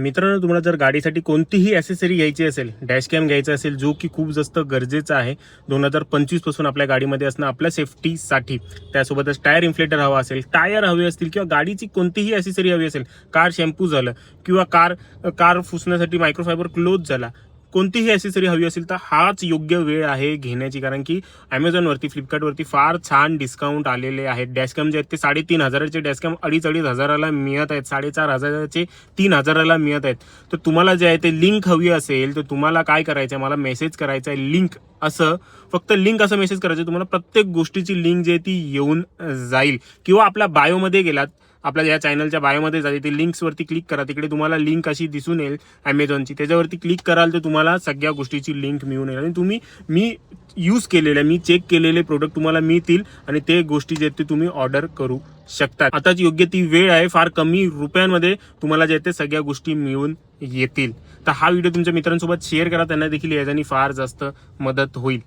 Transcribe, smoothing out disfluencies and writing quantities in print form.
मित्रांनो, तुम्हाला जर गाडीसाठी कोणतीही ॲसेसरी घ्यायची असेल, डॅशकॅम घ्यायचा असेल जो की खूप जास्त गरजेचा आहे 2025 पासून आपल्या गाडीमध्ये असणं आपल्या सेफ्टीसाठी, त्यासोबतच टायर इन्फ्लेटर हवा असेल, टायर हवे असतील किंवा गाडीची कोणतीही ॲसेसरी हवी असेल, कार शॅम्पू झालं किंवा कार पुसण्यासाठी मायक्रोफायबर क्लोथ झाला, कोणतीही ॲसेसरी हवी असेल तर हाच योग्य वेळ आहे घेण्याची. कारण की ॲमेझॉनवरती, फ्लिपकार्टवरती फार छान डिस्काउंट आलेले आहेत. डॅशकॅम जे आहेत ते 3,500चे डॅशकॅम 2,500ला मिळत आहेत, 4,500चे 3,000ला मिळत आहेत. तर तुम्हाला जे आहे ते लिंक हवी असेल तर तुम्हाला काय करायचं आहे, मला मेसेज करायचा आहे लिंक, असं फक्त लिंक असं मेसेज करायचं. तुम्हाला प्रत्येक गोष्टीची लिंक जी आहे ती येऊन जाईल. किंवा आपल्या बायोमध्ये गेलात, आपल्या या चॅनलच्या बायोमध्ये जाते ते लिंक्सवरती क्लिक करा, तिकडे तुम्हाला लिंक अशी दिसून येईल ॲमेझॉनची, त्याच्यावरती क्लिक कराल तर तुम्हाला सगळ्या गोष्टीची लिंक मिळून येईल आणि मी यूज केलेले, मी चेक केलेले प्रोडक्ट तुम्हाला मिळतील आणि ते गोष्टी जे आहेत ते तुम्ही ऑर्डर करू शकता. आताच योग्य ती वेळ आहे, फार कमी रुपयांमध्ये तुम्हाला जे ते सगळ्या गोष्टी मिळून येतील. तर हा व्हिडिओ तुमच्या मित्रांसोबत शेअर करा, त्यांना देखील याच्याने फार जास्त मदत होईल.